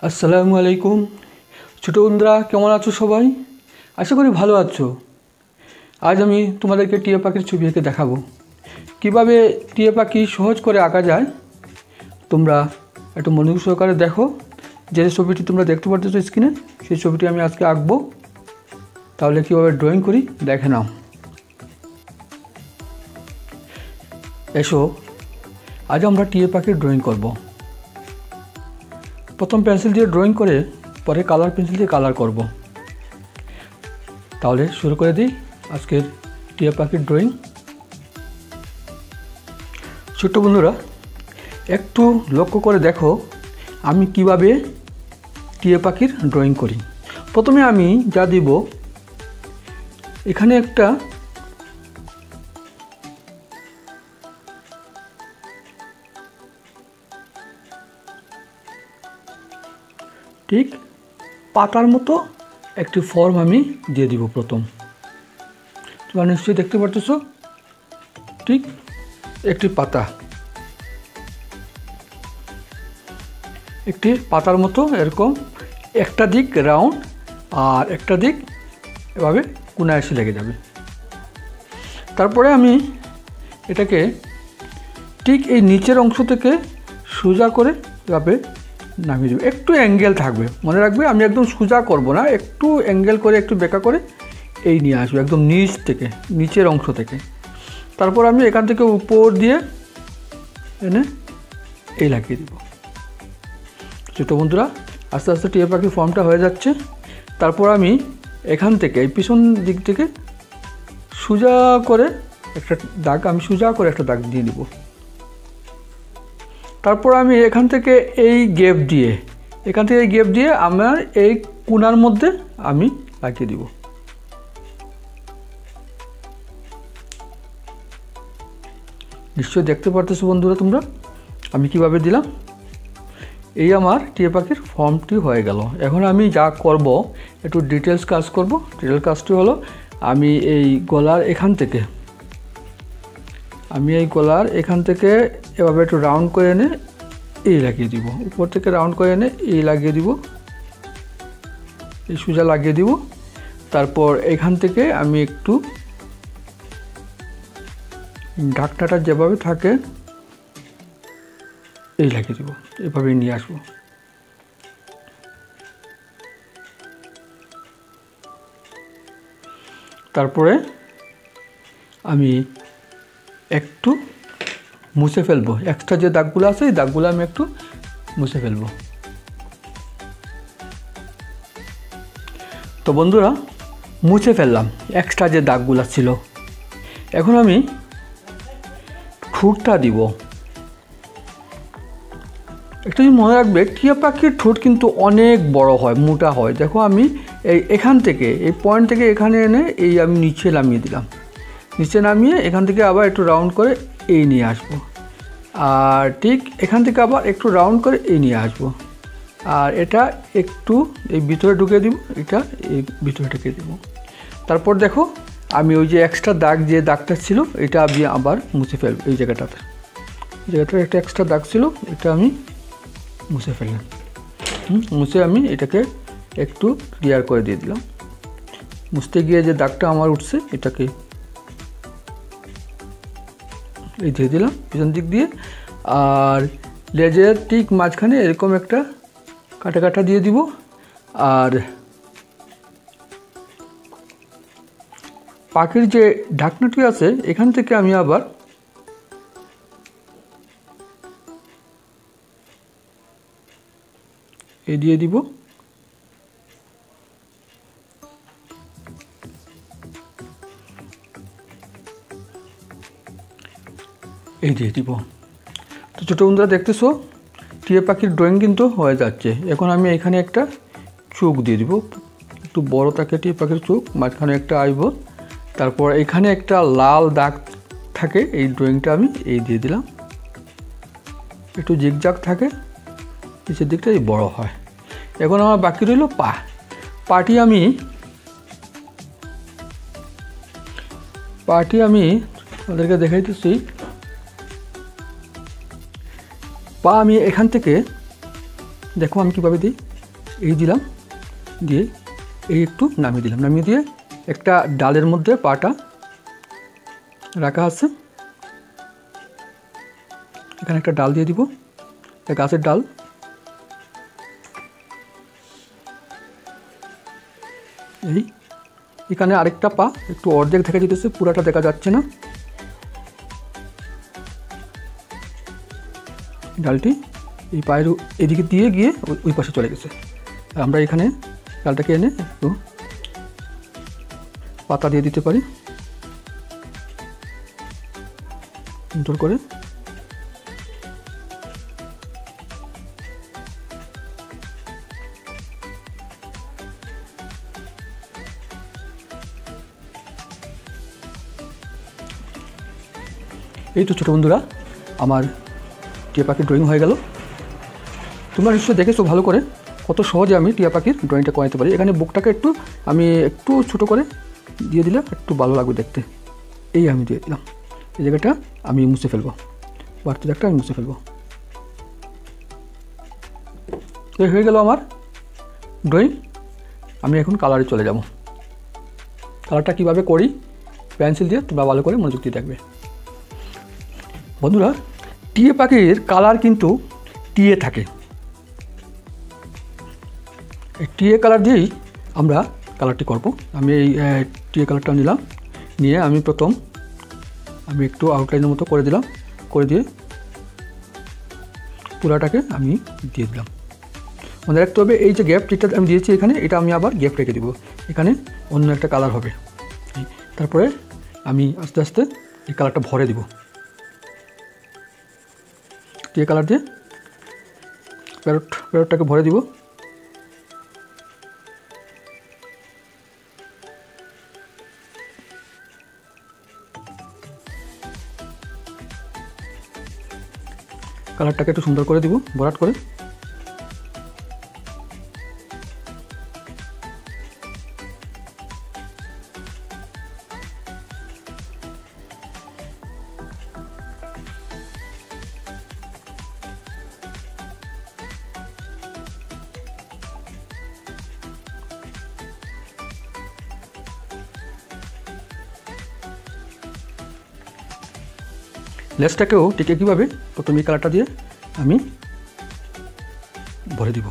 আসসালামু আলাইকুম। ছোটো বন্ধুরা কেমন আছো সবাই? আশা করি ভালো আছো। আজ আমি তোমাদেরকে টিয়া পাখির ছবি এঁকে দেখাবো কীভাবে টিয়া পাখি সহজ করে আঁকা যায়। তোমরা একটু মনোযোগ সহকারে দেখো। যে ছবিটি তোমরা দেখতে পাচ্ছ স্ক্রিনে, সেই ছবিটি আমি আজকে আঁকবো। তাহলে কীভাবে ড্রয়িং করি দেখে নাও। এসো আজ আমরা টিয়া পাখির ড্রয়িং করব। প্রথম পেন্সিল দিয়ে ড্রয়িং করে পরে কালার পেন্সিল দিয়ে কালার করব। তাহলে শুরু করে দিই আজকের টিয়া পাখির ড্রয়িং। ছোট্ট বন্ধুরা একটু লক্ষ্য করে দেখো আমি কিভাবে টিয়া পাখির ড্রয়িং করি। প্রথমে আমি যা দিব, এখানে একটা ঠিক পাতার মতো একটি ফর্ম আমি দিয়ে দিব। প্রথম তোমরা নিশ্চয়ই দেখতে পাচ্ছ ঠিক একটি পাতা, একটি পাতার মতো এরকম একটা দিক রাউন্ড আর একটা দিক এভাবে কোনায় এসে লেগে যাবে। তারপরে আমি এটাকে ঠিক এই নিচের অংশ থেকে সোজা করে এভাবে নামিয়ে দেবো। একটু অ্যাঙ্গেল থাকবে, মনে রাখবে আমি একদম সোজা করব না, একটু অ্যাঙ্গেল করে একটু বেঁকা করে এই নিয়ে আসবো একদম নিচ থেকে, নিচের অংশ থেকে। তারপর আমি এখান থেকে উপর দিয়ে এনে এই লাগিয়ে দিব। ছোটো বন্ধুরা আস্তে আস্তে টিয়া পাখির ফর্মটা হয়ে যাচ্ছে। তারপর আমি এখান থেকে এই পিছন দিক থেকে সোজা করে একটা দাগ, আমি সোজা করে একটা দাগ দিয়ে দিব। তারপর আমি এখান থেকে এই গ্যাপ দিয়ে আমার এই কোণার মধ্যে আমি লাগিয়ে দিব। নিশ্চয়ই দেখতে পারতেছো বন্ধুরা তোমরা আমি কিভাবে দিলাম। এই আমার টিয়া পাখির ফর্মটি হয়ে গেল। এখন আমি যা করব একটু ডিটেলস কাজ করব। ডিটেল কাজটি হলো আমি এই গলার এখান থেকে এভাবে একটু রাউন্ড করে এনে এই লাগিয়ে দিব। উপর থেকে রাউন্ড করে এনে এই লাগিয়ে দিব, এই সোজা লাগিয়ে দিব। তারপর এখান থেকে আমি একটু ঢাকনাটা যেভাবে থাকে এই লাগিয়ে দিব, এভাবে নিয়ে আসবো। তারপরে আমি একটু মুছে ফেলবো, এক্সট্রা যে দাগগুলো আছে এই দাগগুলো আমি একটু মুছে ফেলবো। তো বন্ধুরা মুছে ফেললাম এক্সট্রা যে দাগগুলো ছিল। এখন আমি ঠোঁটটা দিব। একটা জিনিস মনে রাখবে, টিয়া পাখির ঠোঁট কিন্তু অনেক বড় হয়, মোটা হয়। দেখো আমি এখান থেকে এই পয়েন্ট থেকে এখানে এনে এই আমি নিচে নামিয়ে দিলাম। নিচে নামিয়ে এখান থেকে আবার একটু রাউন্ড করে এই নিয়ে আসবো, আর ঠিক এখান থেকে আবার একটু রাউন্ড করে এই নিয়ে আসবো, আর এটা একটু এই ভিতরে ঢুকিয়ে দিব, এটা এই ভিতরে ঢুকিয়ে দিব। তারপর দেখো আমি ওই যে এক্সট্রা দাগ, যে দাগটা ছিল এটা আমি আবার মুছে ফেলবো। এই জায়গাটাতে একটা এক্সট্রা দাগ ছিল, এটা আমি মুছে ফেললাম। মুছে আমি এটাকে একটু ক্লিয়ার করে দিয়ে দিলাম। মুছতে গিয়ে যে দাগটা আমার উঠছে এটাকে এই দিয়ে দিলাম পিছন দিক দিয়ে। আর লেজের ঠিক মাঝখানে এরকম একটা কাটা দিয়ে দিব। আর পাখির যে ঢাকনাটি আছে এখান থেকে আমি আবার এই দিয়ে দিব। এই দিয়ে দিব। তো ছোটো বন্ধুরা দেখতেছো টিয়া পাখির ড্রয়িং কিন্তু হয়ে যাচ্ছে। এখন আমি এখানে একটা চোখ দিয়ে দিব, একটু বড় থাকে টিয়া পাখির চোখ, মাঝখানে একটা আইব। তারপর এখানে একটা লাল দাগ থাকে, এই ড্রয়িংটা আমি এই দিয়ে দিলাম। একটু জিগজাগ থাকে, নিচের দিকটা এই বড় হয়। এখন আমার বাকি রইল পাটি আমি ওদেরকে দেখাইতেছি। পা আমি এখান থেকে দেখো আমি কীভাবে দিই। এই দিলাম, দিয়ে এই একটু নামিয়ে দিলাম, নামিয়ে দিয়ে একটা ডালের মধ্যে পাটা রাখা আছে। এখানে একটা ডাল দিয়ে দিব, একটা গাছের ডাল। এই এখানে আরেকটা পা একটু অর্ধেক দেখা যেতেছে, পুরাটা দেখা যাচ্ছে না। ডালটি এই পায়ের এদিকে দিয়ে গিয়ে ওই পাশে চলে গেছে। আমরা এখানে ডালটাকে এনে একটু পাতা দিয়ে দিতে পারি সুন্দর করে। এই তো ছোটো বন্ধুরা, আমার টিয়া পাখির ড্রয়িং হয়ে গেল। তোমরা নিশ্চয়ই দেখেছো ভালো করে কত সহজে আমি টিয়া পাখির ড্রয়িংটা করাতে পারি। এখানে বুকটাকে আমি একটু ছোটো করে দিয়ে দিলে একটু ভালো লাগবে দেখতে। এই আমি দিয়ে দিলাম, এই জায়গাটা আমি মুছে ফেলবো, বাড়তি দাগটা আমি মুছে ফেলবো। এই হয়ে গেল আমার ড্রয়িং। আমি এখন কালারে চলে যাব। কালারটা কীভাবে করি পেন্সিল দিয়ে তোমরা ভালো করে মনোযোগ দিয়ে দেখবে। বন্ধুরা, টিয়া পাখির কালার কিন্তু টিয়ে থাকে। এই টিয়ে কালার দিয়েই আমরা কালারটি করব। আমি এই টিয়ে কালারটা নিলাম, নিয়ে আমি প্রথম একটু আউটলাইনের মতো করে দিলাম, করে দিয়ে পুরাটাকে আমি দিয়ে দিলাম। মনে রাখতে হবে এই যে গ্যাপ যেটা আমি দিয়েছি এখানে, এটা আমি আবার গ্যাপ রেখে দেবো, এখানে অন্য একটা কালার হবে। তারপরে আমি আস্তে আস্তে এই কালারটা ভরে দিব, টিয়ে কালার দিয়ে প্যারটটাকে ভরে দিব। কালারটাকে একটু সুন্দর করে দিব ভরাট করে। লেসটাকেও ঠিক একইভাবে প্রথমে কালারটা দিয়ে আমি ভরে দিব।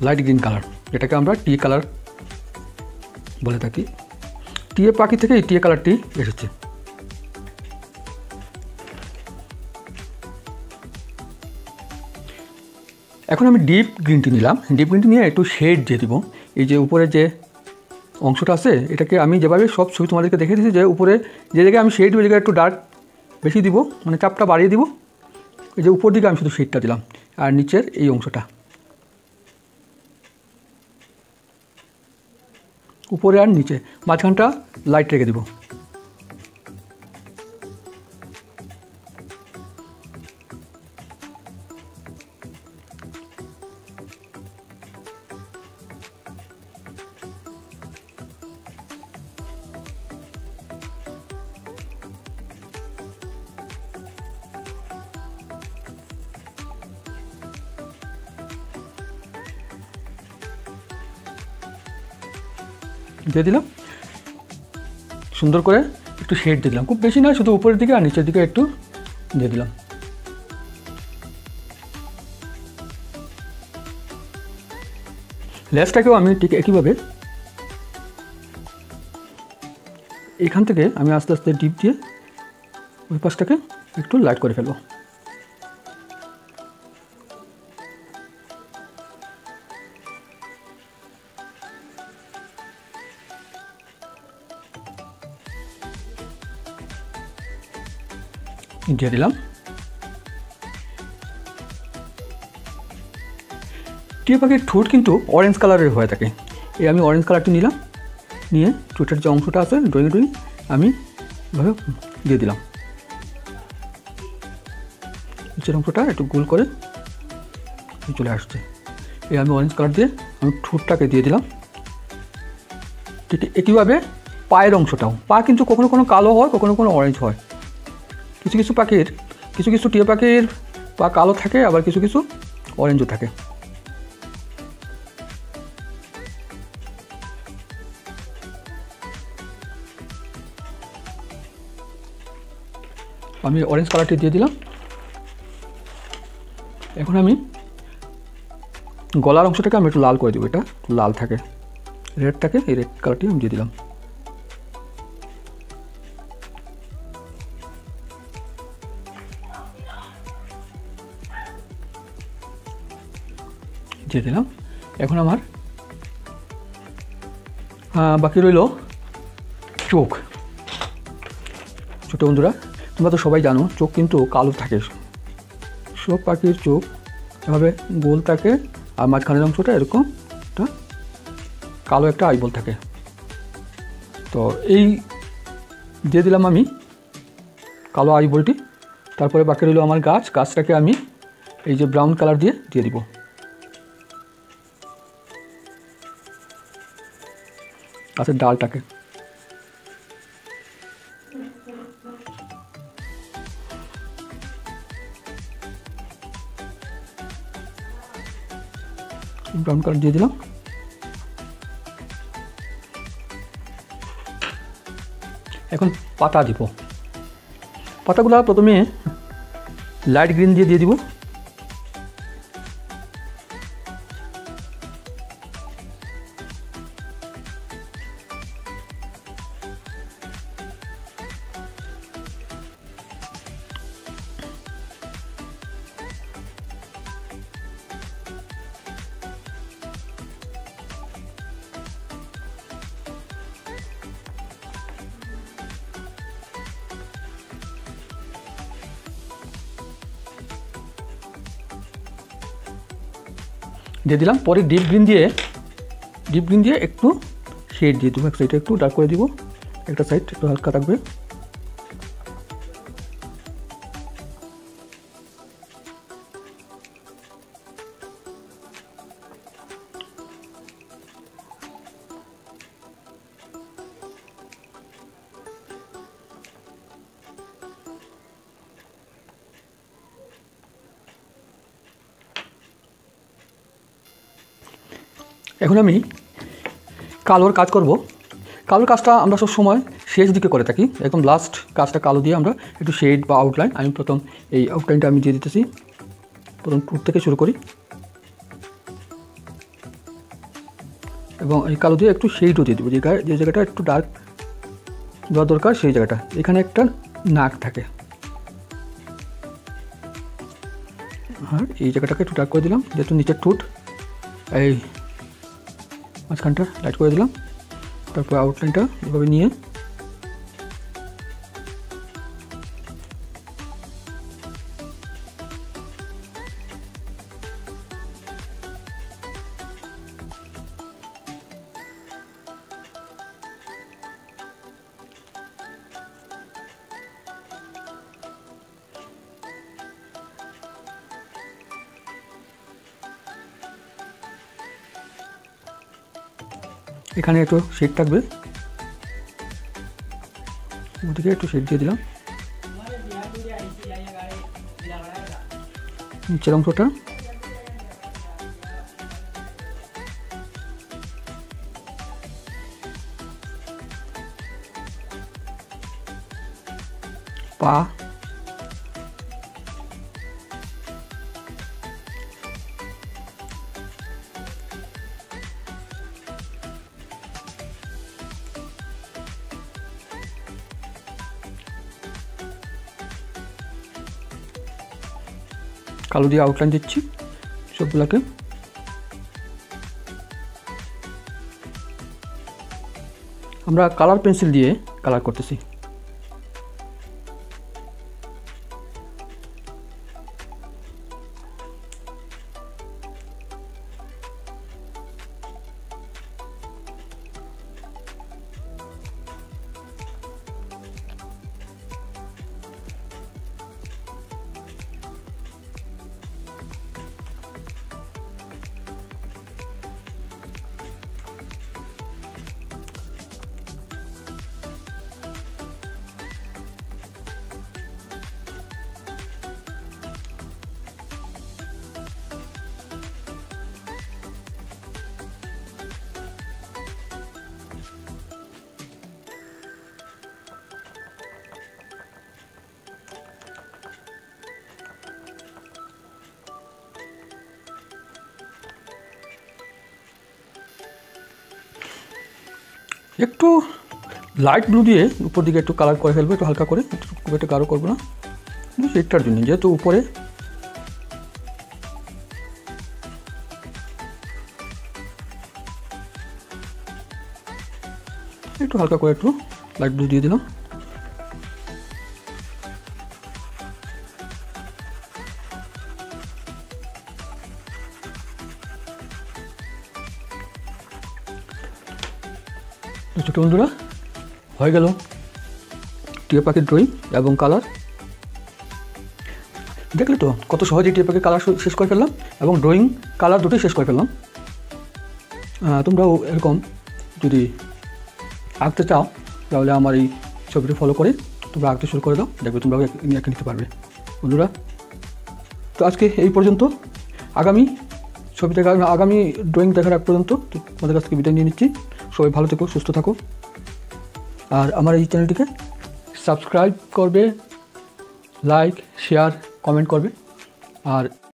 লাইট গ্রিন কালার, যেটাকে আমরা টিয়ে কালার বলে থাকি। টিয়ে পাখি থেকে এই টিয়ে কালারটি এসেছে। এখন আমি ডিপ গ্রিনটি নিলাম, ডিপ গ্রিনটি নিয়ে একটু শেড দিয়ে দিব। এই যে উপরে যে অংশটা আছে, এটাকে আমি যেভাবে সব ছবি তোমাদেরকে দেখে দিয়েছি, যে উপরে যে জায়গায় আমি শেড ওই জায়গায় একটু ডার্ক বেশি দিব, মানে চাপটা বাড়িয়ে দিব। এই যে উপর দিকে আমি শুধু শেডটা দিলাম, আর নিচের এই অংশটা উপরে আর নিচে মাঝখানটা লাইট রেখে দিব। দিয়ে দিলাম, সুন্দর করে একটু শেড দিয়ে দিলাম, খুব বেশি নয়, শুধু উপরের দিকে আর নিচের দিকে একটু দিয়ে দিলাম। লেসটাকেও আমি ঠিক একইভাবে এখান থেকে আমি আস্তে আস্তে ডিপ দিয়ে ওই পাশটাকে একটু লাইট করে ফেলবো। দিয়ে দিলাম। টিয়া পাখির ঠোঁট কিন্তু অরেঞ্জ কালারের হয়ে থাকে। এই আমি অরেঞ্জ কালারটি নিলাম, নিয়ে ঠোঁটের যে অংশটা আছে ড্রয়িং আমি এভাবে দিয়ে দিলাম। নিচের অংশটা একটু গোল করে চলে আসছে। এই আমি অরেঞ্জ কালার দিয়ে আমি ঠোঁটটাকে দিয়ে দিলাম। ঠিক একইভাবে পায়ের অংশটাও, পা কিন্তু কখনো কোনো কালো হয়, কখনো কোনো অরেঞ্জ হয়। কিছু কিছু পাখির, কিছু কিছু টিয়া পাখির পা কালো থাকে, আবার কিছু কিছু অরেঞ্জও থাকে। আমি অরেঞ্জ কালারটি দিয়ে দিলাম। এখন আমি গলার অংশটাকে আমি একটু লাল করে দেবো, এটা লাল থাকে, রেড থাকে, এই রেড কালারটি আমি দিয়ে দিলাম। দিয়ে দিলাম। এখন আমার বাকি রইল চোখ। ছোটো বন্ধুরা, তোমরা তো সবাই জানো চোখ কিন্তু কালো থাকে, সব পাখির চোখ এভাবে গোল থাকে, আর মাঝখানের অংশটা এরকম একটা কালো একটা আইবল থাকে। তো এই দিয়ে দিলাম আমি কালো আইবলটি। তারপরে বাকি রইল আমার গাছটাকে আমি এই যে ব্রাউন কালার দিয়ে দিব। গাছের ডালটাকে ব্রাউন কালার দিয়ে দিলাম। এখন পাতা দিব। পাতাগুলো প্রথমে লাইট গ্রিন দিয়ে দিব। দিয়ে দিলাম। পরে ডিপ গ্রিন দিয়ে একটু শেড দিয়ে দেবো। এক সাইডটা একটু ডার্ক করে দিব, একটা সাইড একটু হালকা থাকবে। এখন আমি কালোর কাজ করব। কালোর কাজটা আমরা সব সময় শেষ দিকে করে থাকি, একদম লাস্ট কাজটা কালো দিয়ে আমরা একটু শেড বা আউটলাইন। আমি প্রথম এই আউটলাইনটা আমি দিয়ে দিতেছি, প্রথম টুট থেকে শুরু করি এবং এই কালো দিয়ে একটু শেডও দিয়ে দেবো। যে জায়গাটা একটু ডার্ক দেওয়া দরকার সেই জায়গাটা। এখানে একটা নাক থাকে, আর এই জায়গাটাকে একটু ডার্ক করে দিলাম, যেহেতু নিচের ঠোঁট। এই মাঝখানটা লাইট করে দিলাম। তারপর আউটলাইনটা এভাবে নিয়ে এখানে একটু শেড থাকবে, ওদিকে একটু শেড দিয়ে দিলাম। নিচের অংশটা পা, কালো দিয়ে আউটলাইন দিচ্ছি সবগুলোকে। আমরা কালার পেন্সিল দিয়ে কালার করতেছি। একটু লাইট ব্লু দিয়ে উপর দিকে একটু কালার করে ফেলবো, একটু হালকা করে, খুব একটা গাঢ় করবো না, একটার জন্য, যেহেতু উপরে একটু হালকা করে একটু লাইট ব্লু দিয়ে দিলাম। ছোটো বন্ধুরা, হয়ে গেল টিয়া পাখির ড্রয়িং এবং কালার। দেখলে তো কত সহজেই টিয়া পাখির কালার শেষ করে ফেললাম এবং ড্রয়িং কালার দুটোই শেষ করে ফেললাম। তোমরাও এরকম যদি আঁকতে চাও তাহলে আমার এই ছবিটি ফলো করে তোমরা আঁকতে শুরু করে দাও, দেখবে তোমরাও এঁকে নিতে পারবে বন্ধুরা। তো আজকে এই পর্যন্ত, আগামী ছবি দেখা, আগামী ড্রয়িং দেখার আগ পর্যন্ত তোমাদের কাছ থেকে বিদায় নিয়ে নিচ্ছি। সবাই ভালো থেকো, সুস্থ থাকো, আর আমার এই চ্যানেলটিকে সাবস্ক্রাইব করবে, লাইক, শেয়ার, কমেন্ট করবে। আর